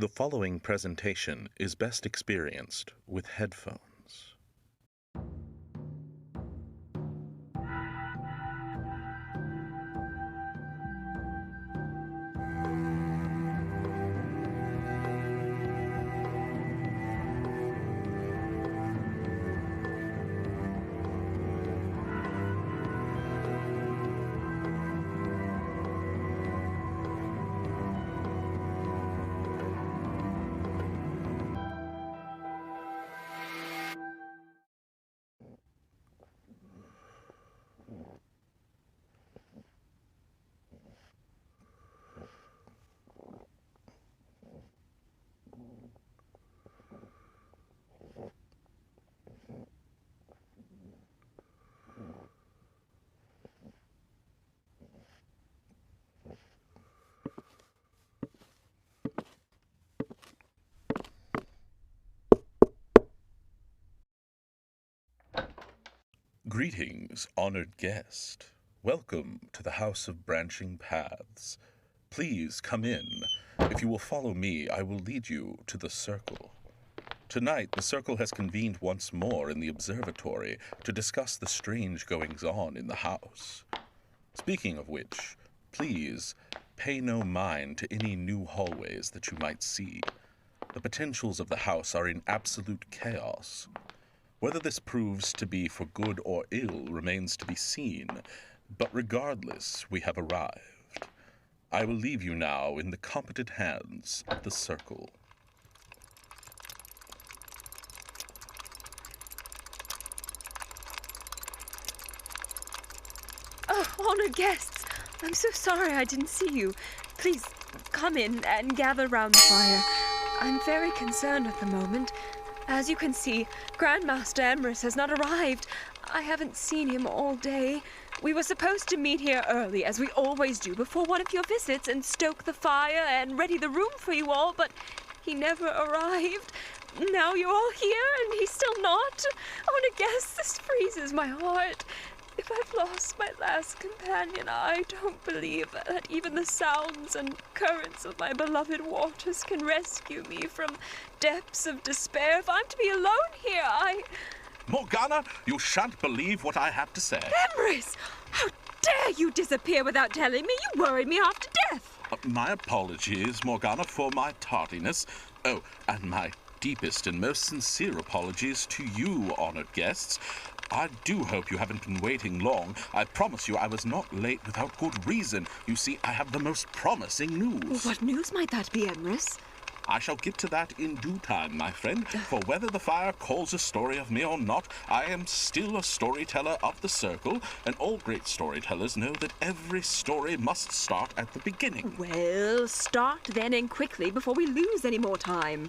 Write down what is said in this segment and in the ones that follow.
The following presentation is best experienced with headphones. Greetings, honored guest. Welcome to the House of Branching Paths. Please come in. If you will follow me, I will lead you to the circle. Tonight, the circle has convened once more in the observatory to discuss the strange goings-on in the house. Speaking of which, please pay no mind to any new hallways that you might see. The potentials of the house are in absolute chaos. Whether this proves to be for good or ill remains to be seen, but regardless, we have arrived. I will leave you now in the competent hands of the circle. Oh, honored guests, I'm so sorry I didn't see you. Please, come in and gather round the fire. I'm very concerned at the moment. As you can see, Grandmaster Emrys has not arrived. I haven't seen him all day. We were supposed to meet here early, as we always do, before one of your visits, and stoke the fire and ready the room for you all, but he never arrived. Now you're all here, and he's still not. Honored guests, this freezes my heart. If I've lost my last companion, I don't believe that even the sounds and currents of my beloved waters can rescue me from depths of despair. If I'm to be alone here, Morgana, you shan't believe what I have to say. Emrys! How dare you disappear without telling me? You worried me half to death. My apologies, Morgana, for my tardiness. Oh, and my deepest and most sincere apologies to you, honored guests. I do hope you haven't been waiting long. I promise you I was not late without good reason. You see, I have the most promising news. What news might that be, Emrys? I shall get to that in due time, my friend, for whether the fire calls a story of me or not, I am still a storyteller of the circle, and all great storytellers know that every story must start at the beginning. Well, start then and quickly before we lose any more time.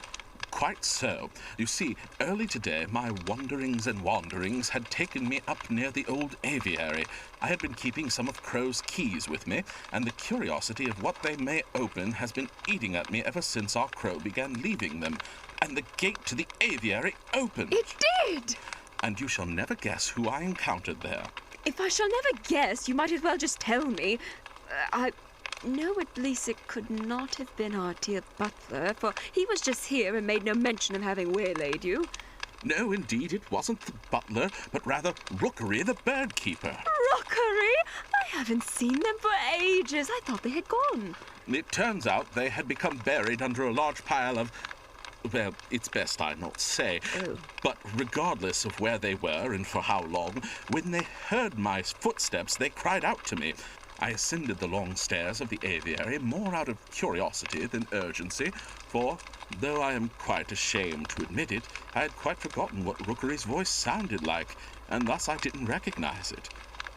Quite so. You see, early today, my wanderings had taken me up near the old aviary. I had been keeping some of Crow's keys with me, and the curiosity of what they may open has been eating at me ever since our Crow began leaving them. And the gate to the aviary opened. It did! And you shall never guess who I encountered there. If I shall never guess, you might as well just tell me. No, at least it could not have been our dear butler, for he was just here and made no mention of having waylaid you. No, indeed, it wasn't the butler, but rather Rookery, the bird keeper. Rookery? I haven't seen them for ages. I thought they had gone. It turns out they had become buried under a large pile of... Well, it's best I not say. Oh. But regardless of where they were and for how long, when they heard my footsteps, they cried out to me. I ascended the long stairs of the aviary more out of curiosity than urgency, for, though I am quite ashamed to admit it, I had quite forgotten what Rookery's voice sounded like, and thus I didn't recognize it.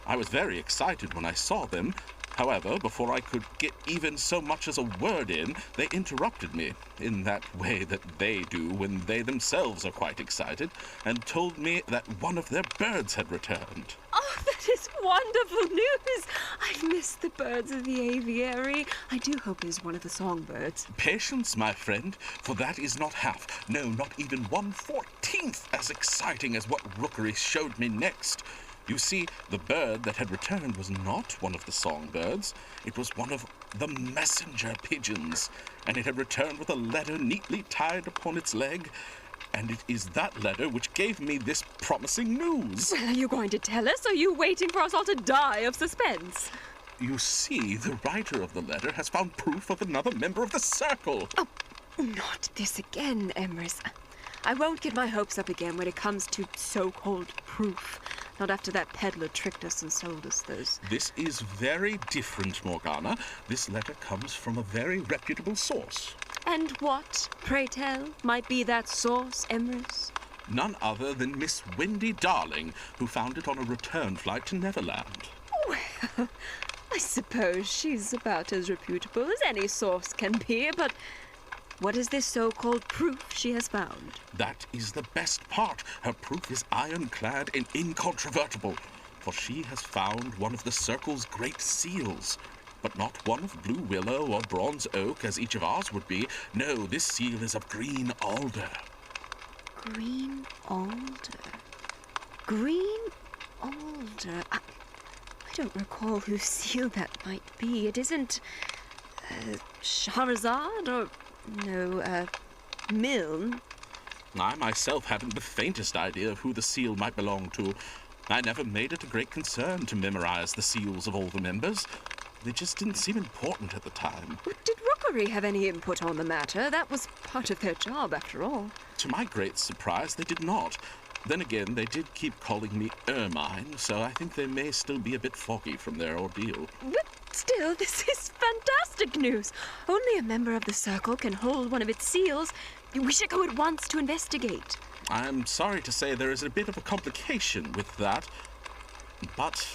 I was very excited when I saw them. However, before I could get even so much as a word in, they interrupted me, in that way that they do when they themselves are quite excited, and told me that one of their birds had returned. Oh, that is wonderful news! I've missed the birds of the aviary. I do hope it is one of the songbirds. Patience, my friend, for that is not half, no, not even 1/14th as exciting as what Rookery showed me next. You see, the bird that had returned was not one of the songbirds. It was one of the messenger pigeons, and it had returned with a letter neatly tied upon its leg, and it is that letter which gave me this promising news. Well, are you going to tell us, or are you waiting for us all to die of suspense? You see, the writer of the letter has found proof of another member of the Circle. Oh, not this again, Emrys. I won't get my hopes up again when it comes to so-called proof. Not after that peddler tricked us and sold us those. This is very different, Morgana. This letter comes from a very reputable source. And what, pray tell, might be that source, Emrys? None other than Miss Wendy Darling, who found it on a return flight to Neverland. Well, I suppose she's about as reputable as any source can be, but what is this so-called proof she has found? That is the best part. Her proof is ironclad and incontrovertible, for she has found one of the Circle's great seals. But not one of blue willow or bronze oak, as each of ours would be. No, this seal is of green alder. Green alder. Green alder. I don't recall whose seal that might be. It isn't Shahrazad or Milne. I myself haven't the faintest idea of who the seal might belong to. I never made it a great concern to memorize the seals of all the members. They just didn't seem important at the time. Did Rookery have any input on the matter? That was part of their job, after all. To my great surprise, they did not. Then again, they did keep calling me Ermine, so I think they may still be a bit foggy from their ordeal. But still, this is fantastic news. Only a member of the Circle can hold one of its seals. We should go at once to investigate. I'm sorry to say there is a bit of a complication with that, but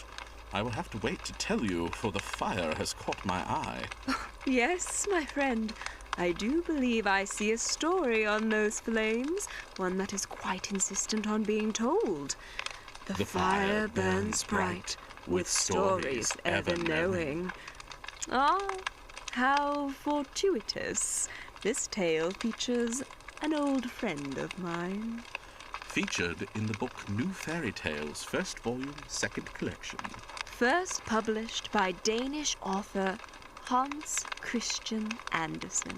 I will have to wait to tell you, for the fire has caught my eye. Yes, my friend. I do believe I see a story on those flames, one that is quite insistent on being told. The fire burns bright, with stories ever knowing. Ah, how fortuitous. This tale features an old friend of mine. Featured in the book New Fairy Tales, first volume, second collection. First published by Danish author Hans Christian Andersen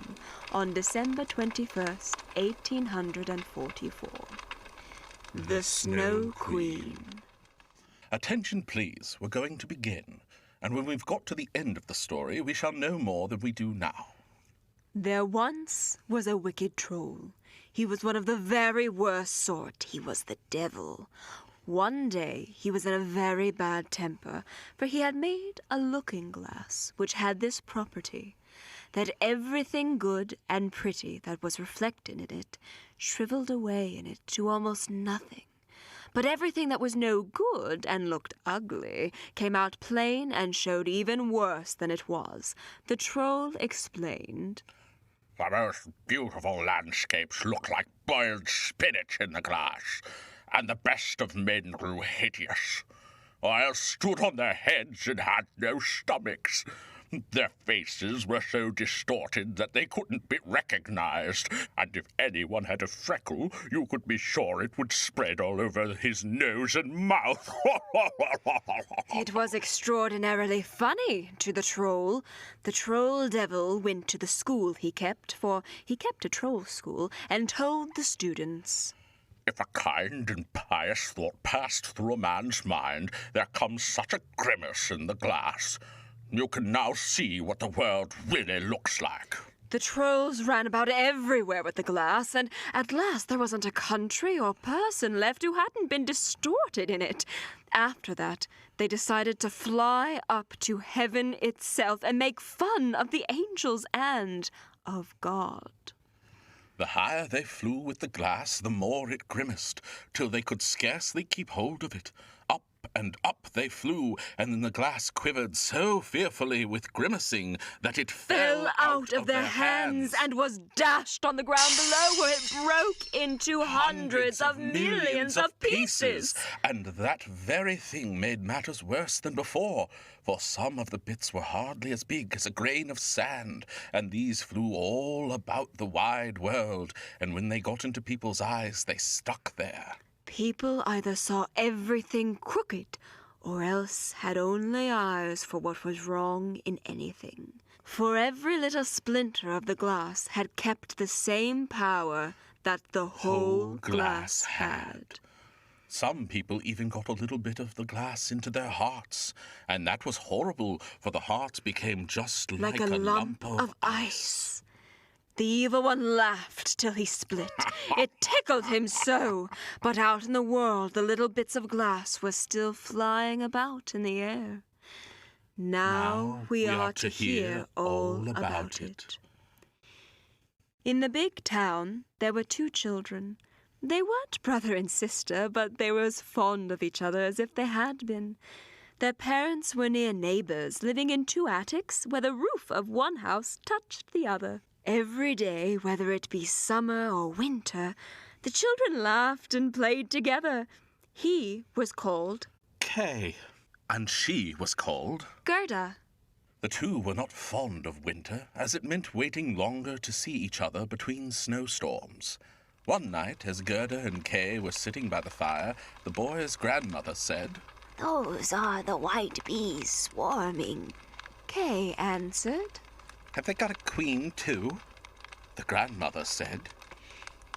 on December 21st, 1844. The Snow Queen. Attention, please. We're going to begin. And when we've got to the end of the story, we shall know more than we do now. There once was a wicked troll. He was one of the very worst sort. He was the devil. One day he was in a very bad temper, for he had made a looking-glass which had this property, that everything good and pretty that was reflected in it shriveled away in it to almost nothing. But everything that was no good and looked ugly came out plain and showed even worse than it was. The troll explained. The most beautiful landscapes look like boiled spinach in the glass, and the best of men grew hideous, or stood on their heads and had no stomachs. Their faces were so distorted that they couldn't be recognized, and if anyone had a freckle, you could be sure it would spread all over his nose and mouth. It was extraordinarily funny to the troll. The troll devil went to the school he kept, for he kept a troll school, and told the students, If a kind and pious thought passed through a man's mind, there comes such a grimace in the glass. You can now see what the world really looks like. The trolls ran about everywhere with the glass, and at last there wasn't a country or person left who hadn't been distorted in it. After that, they decided to fly up to heaven itself and make fun of the angels and of God. The higher they flew with the glass, the more it grimaced, till they could scarcely keep hold of it. Up and up they flew, and then the glass quivered so fearfully with grimacing that it fell out of their hands and was dashed on the ground below, where it broke into hundreds of millions of pieces. And that very thing made matters worse than before, for some of the bits were hardly as big as a grain of sand, and these flew all about the wide world, and when they got into people's eyes, they stuck there. People either saw everything crooked, or else had only eyes for what was wrong in anything. For every little splinter of the glass had kept the same power that the whole glass had. Some people even got a little bit of the glass into their hearts, and that was horrible, for the hearts became just like a lump of ice. The evil one laughed till he split. It tickled him so. But out in the world, the little bits of glass were still flying about in the air. Now we are to hear all about it. In the big town, there were 2 children. They weren't brother and sister, but they were as fond of each other as if they had been. Their parents were near neighbors, living in 2 attics where the roof of one house touched the other. Every day, whether it be summer or winter, the children laughed and played together. He was called Kay, and she was called Gerda. The 2 were not fond of winter, as it meant waiting longer to see each other between snowstorms. One night, as Gerda and Kay were sitting by the fire, the boy's grandmother said, "Those are the white bees swarming." Kay answered, "Have they got a queen, too?" The grandmother said,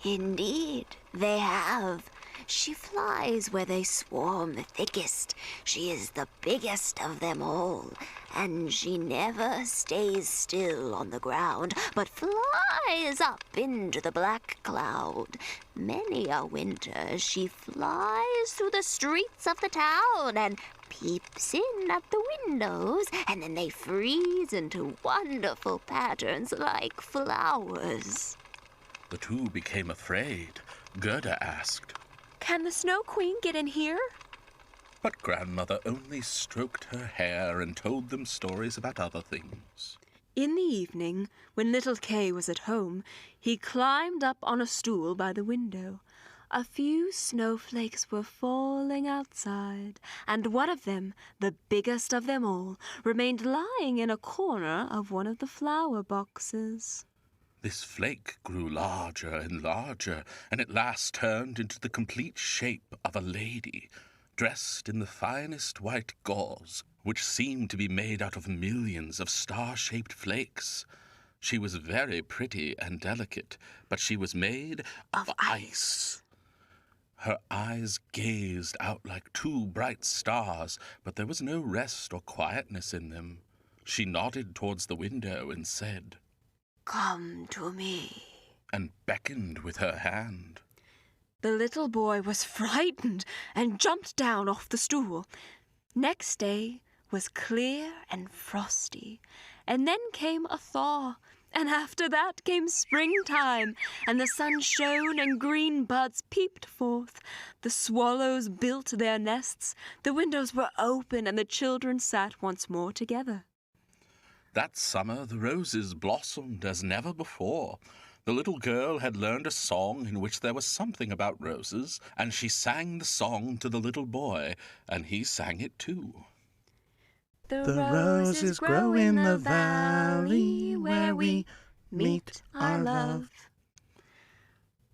"Indeed, they have. She flies where they swarm thickest. She is the biggest of them all, and she never stays still on the ground, but flies up into the black cloud. Many a winter she flies through the streets of the town and peeps in at the windows, and then they freeze into wonderful patterns like flowers." The 2 became afraid. Gerda asked, "Can the Snow Queen get in here?" but grandmother only stroked her hair and told them stories about other things. In the evening, when little Kay was at home, he climbed up on a stool by the window. A few snowflakes were falling outside, and one of them, the biggest of them all, remained lying in a corner of one of the flower boxes. This flake grew larger and larger, and at last turned into the complete shape of a lady, dressed in the finest white gauze, which seemed to be made out of millions of star-shaped flakes. She was very pretty and delicate, but she was made of ice. Her eyes gazed out like 2 bright stars, but there was no rest or quietness in them. She nodded towards the window and said, "Come to me," and beckoned with her hand. The little boy was frightened and jumped down off the stool. Next day was clear and frosty, and then came a thaw, and after that came springtime, and the sun shone and green buds peeped forth. The swallows built their nests, the windows were open, and the children sat once more together. That summer the roses blossomed as never before. The little girl had learned a song in which there was something about roses, and she sang the song to the little boy, and he sang it too. The roses grow in the valley where we meet our love.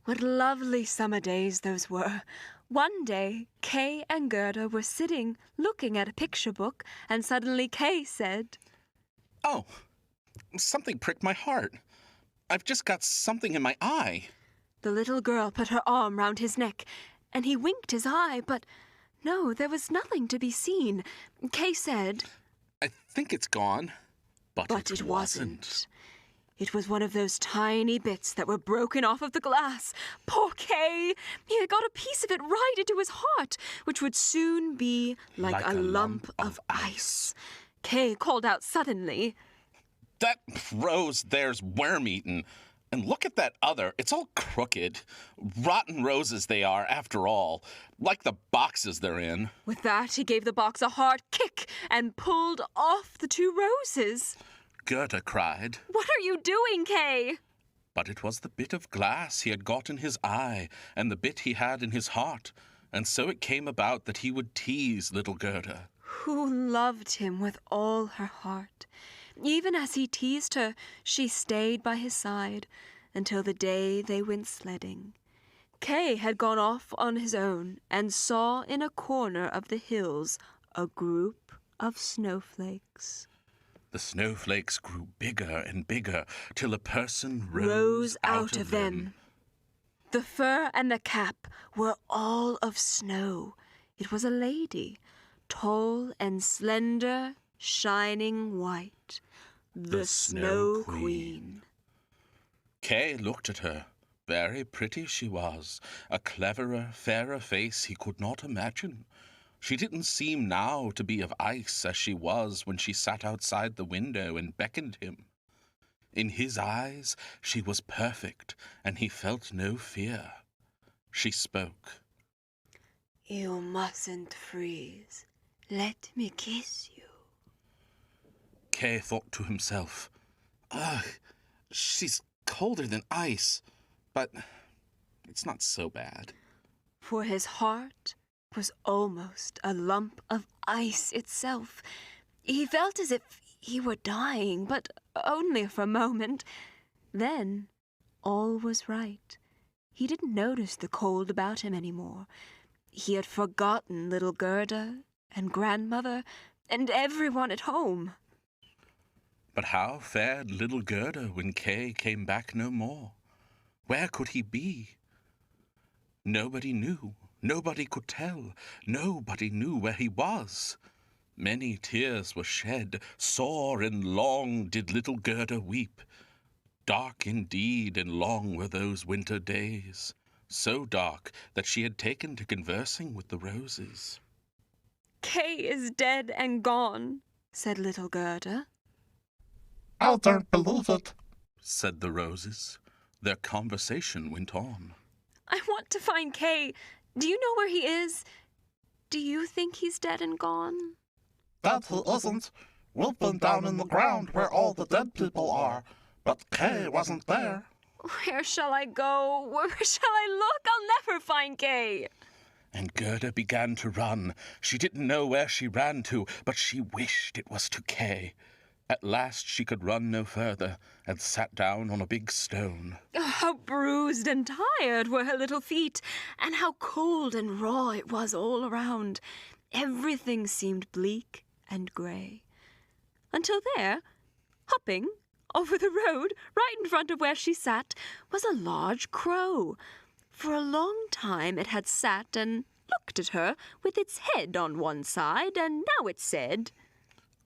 What lovely summer days those were. One day, Kay and Gerda were sitting looking at a picture book, and suddenly Kay said, "Oh, something pricked my heart. I've just got something in my eye." The little girl put her arm round his neck, and he winked his eye, but no, there was nothing to be seen. Kay said, "I think it's gone." But it wasn't. It was one of those tiny bits that were broken off of the glass. Poor Kay! He had got a piece of it right into his heart, which would soon be like a lump of ice. Kay called out suddenly, "That rose there's worm-eaten. And look at that other. It's all crooked. Rotten roses they are, after all. Like the boxes they're in." With that, he gave the box a hard kick and pulled off the 2 roses. Gerda cried. "What are you doing, Kay?" But it was the bit of glass he had got in his eye and the bit he had in his heart, and so it came about that he would tease little Gerda. Who loved him with all her heart. Even as he teased her, she stayed by his side until the day they went sledding. Kay had gone off on his own and saw in a corner of the hills a group of snowflakes. The snowflakes grew bigger and bigger till a person Rose out of them. The fur and the cap were all of snow. It was a lady, tall and slender, shining white. The Snow Queen. Kay looked at her. Very pretty she was, a cleverer, fairer face he could not imagine. She didn't seem now to be of ice as she was when she sat outside the window and beckoned him. In his eyes she was perfect, and he felt no fear. She spoke. You mustn't freeze. Let me kiss you. Kay thought to himself, ugh, she's colder than ice, but it's not so bad. For his heart was almost a lump of ice itself. He felt as if he were dying, but only for a moment. Then all was right. He didn't notice the cold about him anymore. He had forgotten little Gerda and grandmother and everyone at home. But how fared little Gerda when Kay came back no more? Where could he be? Nobody knew. Nobody could tell. Nobody knew where he was. Many tears were shed. Sore and long did little Gerda weep. Dark indeed and long were those winter days, so dark that she had taken to conversing with the roses. Kay is dead and gone, said little Gerda. I don't believe it, said the roses. Their conversation went on. I want to find Kay. Do you know where he is? Do you think he's dead and gone? That he isn't. We've been down in the ground where all the dead people are, but Kay wasn't there. Where shall I go? Where shall I look? I'll never find Kay. And Gerda began to run. She didn't know where she ran to, but she wished it was to Kay. At last she could run no further, and sat down on a big stone. How bruised and tired were her little feet, and how cold and raw it was all around. Everything seemed bleak and grey. Until there, hopping over the road, right in front of where she sat, was a large crow. For a long time it had sat and looked at her with its head on one side, and now it said,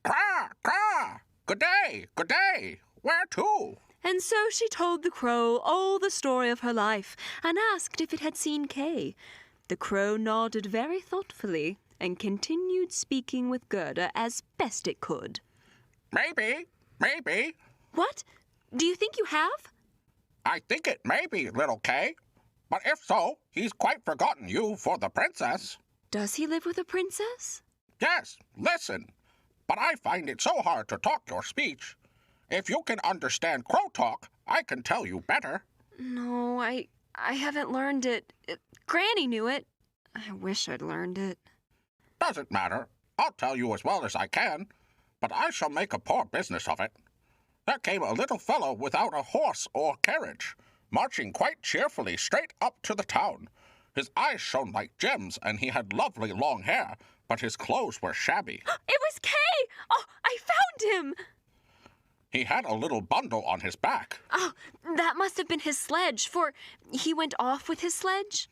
"Caw, caw! Good day, good day! Where to?" And so she told the crow all the story of her life, and asked if it had seen Kay. The crow nodded very thoughtfully, and continued speaking with Gerda as best it could. Maybe, maybe. What? Do you think you have? I think it may be, little Kay. But if so, he's quite forgotten you for the princess. Does he live with a princess? Yes, listen. But I find it so hard to talk your speech. If you can understand crow talk, I can tell you better. No, I haven't learned it. Granny knew it. I wish I'd learned it. Doesn't matter. I'll tell you as well as I can. But I shall make a poor business of it. There came a little fellow without a horse or carriage, marching quite cheerfully straight up to the town. His eyes shone like gems, and he had lovely long hair, but his clothes were shabby. It was Kay! Oh, I found him! He had a little bundle on his back. Oh, that must have been his sledge, for he went off with his sledge.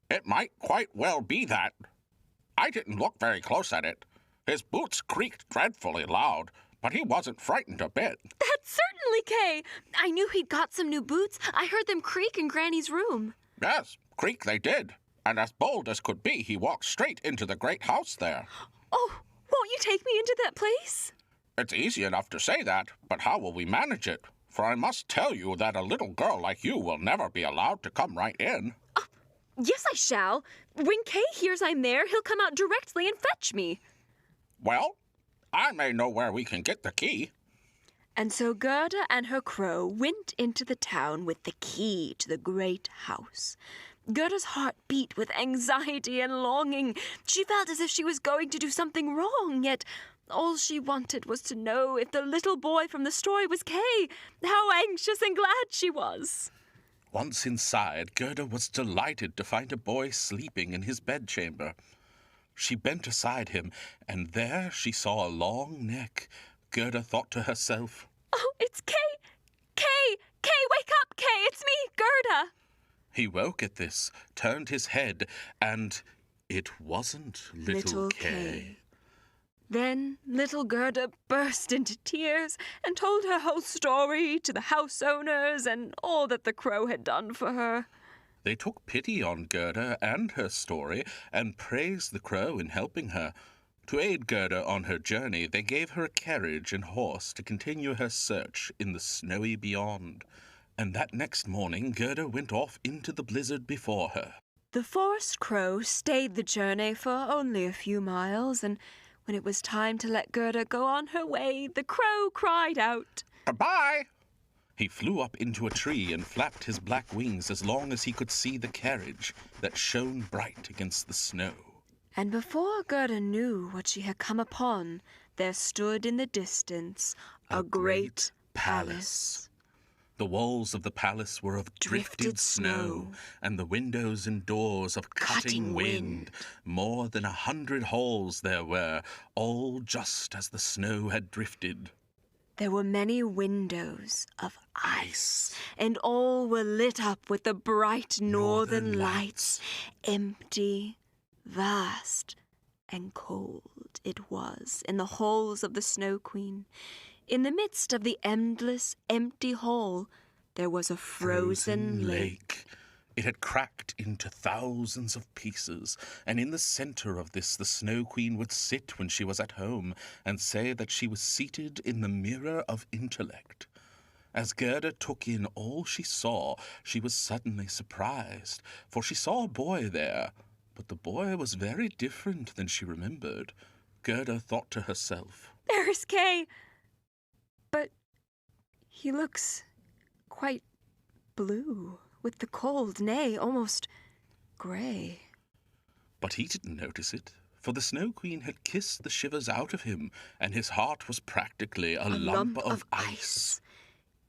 It might quite well be that. I didn't look very close at it. His boots creaked dreadfully loud, but he wasn't frightened a bit. That's certainly Kay! I knew he'd got some new boots. I heard them creak in Granny's room. Yes, creak they did. And as bold as could be, he walked straight into the great house there. Oh, won't you take me into that place? It's easy enough to say that, but how will we manage it? For I must tell you that a little girl like you will never be allowed to come right in. Yes, I shall. When Kay hears I'm there, he'll come out directly and fetch me. Well, I may know where we can get the key. And so Gerda and her crow went into the town with the key to the great house. Gerda's heart beat with anxiety and longing. She felt as if she was going to do something wrong, yet all she wanted was to know if the little boy from the story was Kay. How anxious and glad she was. Once inside, Gerda was delighted to find a boy sleeping in his bedchamber. She bent aside him, and there she saw a long neck, Gerda thought to herself. Oh, it's Kay! Kay! Kay, wake up, Kay! It's me, Gerda! He woke at this, turned his head, and it wasn't little Kay. Then little Gerda burst into tears and told her whole story to the house owners and all that the crow had done for her. They took pity on Gerda and her story and praised the crow in helping her. To aid Gerda on her journey, they gave her a carriage and horse to continue her search in the snowy beyond. And that next morning, Gerda went off into the blizzard before her. The forest crow stayed the journey for only a few miles, and when it was time to let Gerda go on her way, the crow cried out, Goodbye! He flew up into a tree and flapped his black wings as long as he could see the carriage that shone bright against the snow. And before Gerda knew what she had come upon, there stood in the distance a great palace. The walls of the palace were of drifted snow, and the windows and doors of cutting wind. More than 100 halls there were, all just as the snow had drifted. There were many windows of ice, and all were lit up with the bright northern lights. Empty, vast, and cold it was in the halls of the Snow Queen. In the midst of the endless, empty hall, there was a frozen lake. It had cracked into thousands of pieces, and in the center of this the Snow Queen would sit when she was at home and say that she was seated in the mirror of intellect. As Gerda took in all she saw, she was suddenly surprised, for she saw a boy there, but the boy was very different than she remembered. Gerda thought to herself, There's Kay! But he looks quite blue, with the cold, nay, almost grey. But he didn't notice it, for the Snow Queen had kissed the shivers out of him, and his heart was practically a lump of ice.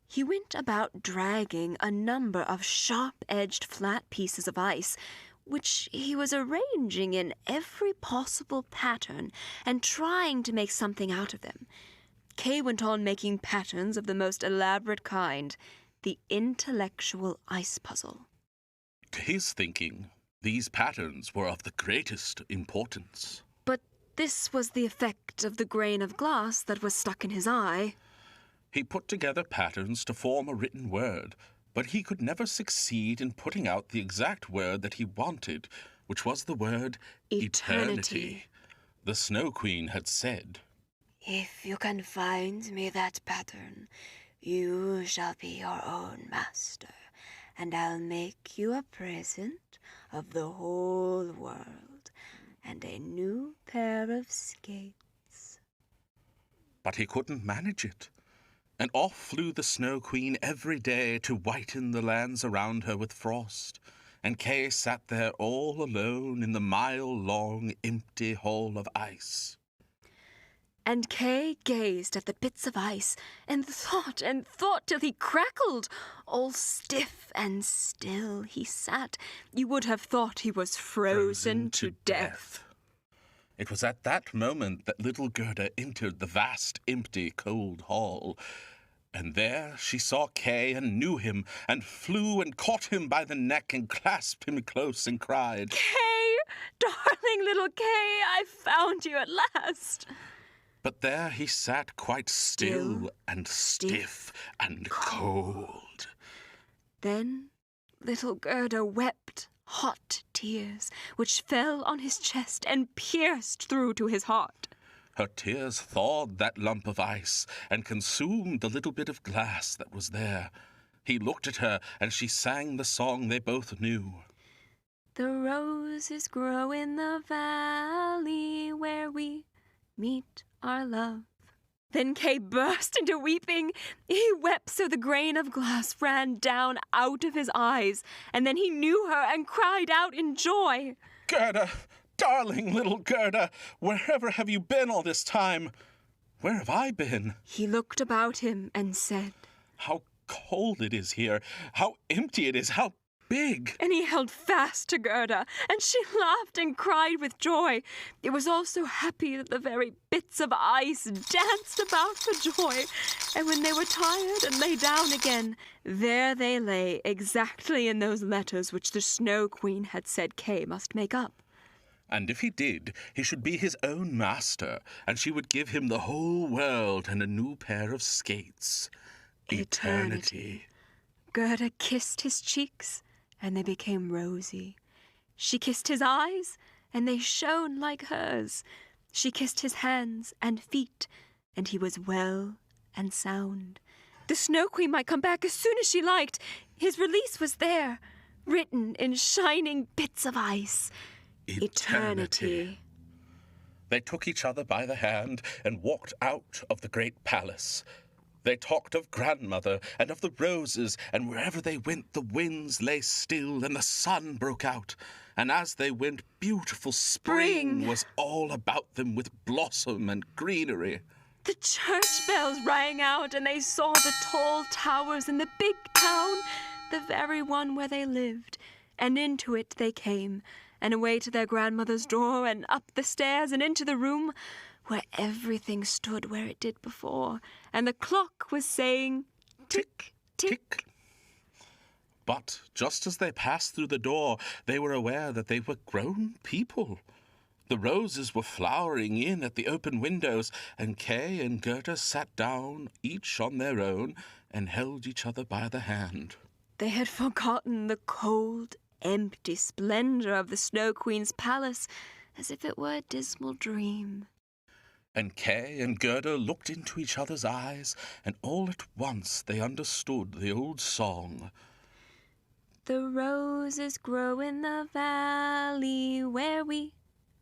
He went about dragging a number of sharp-edged flat pieces of ice, which he was arranging in every possible pattern and trying to make something out of them. Kay went on making patterns of the most elaborate kind, the intellectual ice puzzle. To his thinking, these patterns were of the greatest importance. But this was the effect of the grain of glass that was stuck in his eye. He put together patterns to form a written word, but he could never succeed in putting out the exact word that he wanted, which was the word eternity. The Snow Queen had said, If you can find me that pattern, you shall be your own master, and I'll make you a present of the whole world and a new pair of skates. But he couldn't manage it. And off flew the Snow Queen every day to whiten the lands around her with frost. And Kay sat there all alone in the mile-long, empty hall of ice. And Kay gazed at the bits of ice and thought till he crackled. All stiff and still he sat. You would have thought he was frozen to death. It was at that moment that little Gerda entered the vast, empty, cold hall. And there she saw Kay and knew him, and flew and caught him by the neck and clasped him close and cried, Kay, darling little Kay, I've found you at last. But there he sat quite still and stiff and cold. Then little Gerda wept hot tears, which fell on his chest and pierced through to his heart. Her tears thawed that lump of ice and consumed the little bit of glass that was there. He looked at her, and she sang the song they both knew. The roses grow in the valley where we meet our love. Then Kay burst into weeping. He wept so the grain of glass ran down out of his eyes, and then he knew her and cried out in joy. Gerda, darling little Gerda, wherever have you been all this time? Where have I been? He looked about him and said, How cold it is here, how empty it is, how big. And he held fast to Gerda, and she laughed and cried with joy. It was all so happy that the very bits of ice danced about for joy. And when they were tired and lay down again, there they lay, exactly in those letters which the Snow Queen had said Kay must make up. And if he did, he should be his own master, and she would give him the whole world and a new pair of skates. Eternity. Gerda kissed his cheeks, and they became rosy. She kissed his eyes, and they shone like hers. She kissed his hands and feet, and he was well and sound. The Snow Queen might come back as soon as she liked. His release was there, written in shining bits of ice. Eternity. They took each other by the hand and walked out of the great palace. They talked of grandmother and of the roses, and wherever they went the winds lay still and the sun broke out. And as they went, beautiful spring was all about them with blossom and greenery. The church bells rang out, and they saw the tall towers in the big town, the very one where they lived. And into it they came, and away to their grandmother's door, and up the stairs, and into the room where everything stood where it did before, and the clock was saying, tick, tick. But just as they passed through the door, they were aware that they were grown people. The roses were flowering in at the open windows, and Kay and Gerda sat down, each on their own, and held each other by the hand. They had forgotten the cold, empty splendor of the Snow Queen's palace, as if it were a dismal dream. And Kay and Gerda looked into each other's eyes, and all at once they understood the old song. The roses grow in the valley where we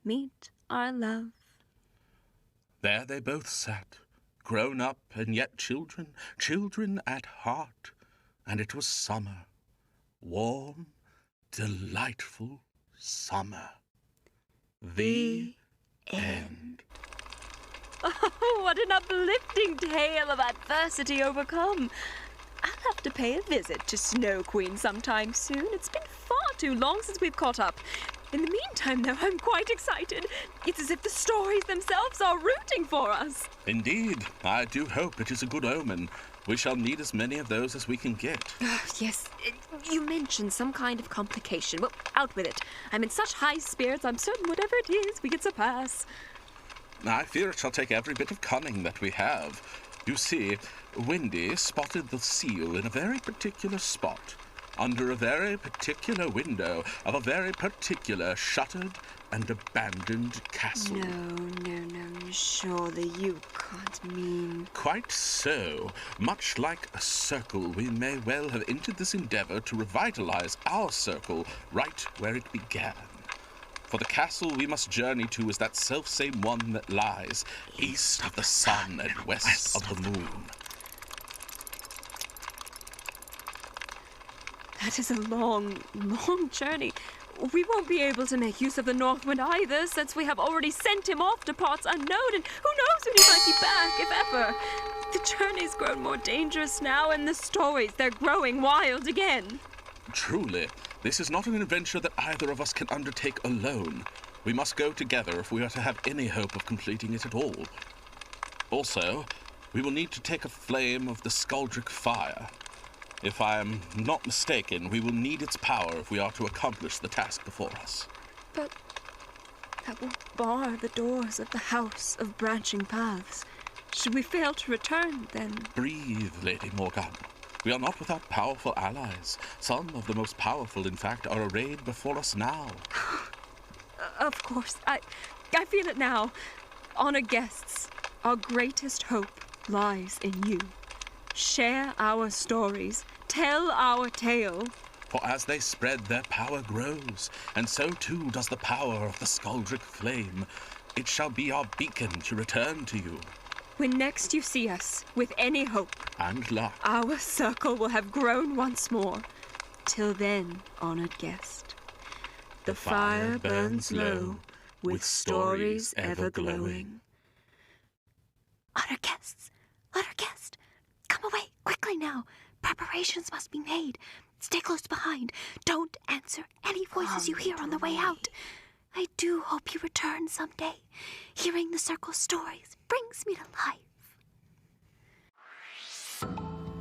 meet our love. There they both sat, grown up and yet children, children at heart. And it was summer, warm, delightful summer. The end. Oh, what an uplifting tale of adversity overcome. I'll have to pay a visit to Snow Queen sometime soon. It's been far too long since we've caught up. In the meantime, though, I'm quite excited. It's as if the stories themselves are rooting for us. Indeed, I do hope it is a good omen. We shall need as many of those as we can get. Yes, you mentioned some kind of complication. Well, out with it. I'm in such high spirits, I'm certain whatever it is, we can surpass. I fear it shall take every bit of cunning that we have. You see, Wendy spotted the seal in a very particular spot, under a very particular window of a very particular shuttered and abandoned castle. No, surely you can't mean... Quite so. Much like a circle, we may well have entered this endeavor to revitalize our circle right where it began. For the castle we must journey to is that selfsame one that lies east of the sun and west of the moon. That is a long, long journey. We won't be able to make use of the North Wind either, since we have already sent him off to parts unknown, and who knows when he might be back, if ever. The journey's grown more dangerous now, and the stories, they're growing wild again. Truly, this is not an adventure that either of us can undertake alone. We must go together if we are to have any hope of completing it at all. Also, we will need to take a flame of the Skuldrick fire. If I am not mistaken, we will need its power if we are to accomplish the task before us. But that will bar the doors of the House of Branching Paths. Should we fail to return, then... Breathe, Lady Morgana. We are not without powerful allies. Some of the most powerful, in fact, are arrayed before us now. Of course. I feel it now. Honored guests, our greatest hope lies in you. Share our stories. Tell our tale. For as they spread, their power grows, and so too does the power of the Skuldrick flame. It shall be our beacon to return to you. When next you see us, with any hope, And luck. our circle will have grown once more. Till then, honored guest, the fire burns low, with stories ever glowing. Honored guest, come away quickly now. Preparations must be made. Stay close behind. Don't answer any voices you hear on the way out. I do hope you return someday. Hearing the circle's stories brings me to life.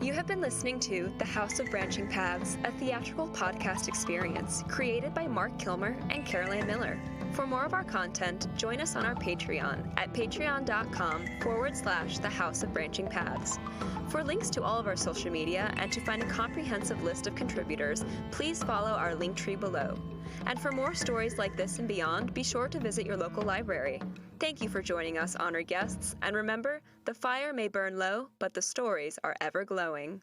You have been listening to The House of Branching Paths, a theatrical podcast experience created by Mark Kilmer and Caroline Miller. For more of our content, join us on our Patreon at patreon.com/The House of Branching Paths. For links to all of our social media and to find a comprehensive list of contributors, please follow our link tree below. And for more stories like this and beyond, be sure to visit your local library. Thank you for joining us, honored guests, and remember, the fire may burn low, but the stories are ever glowing.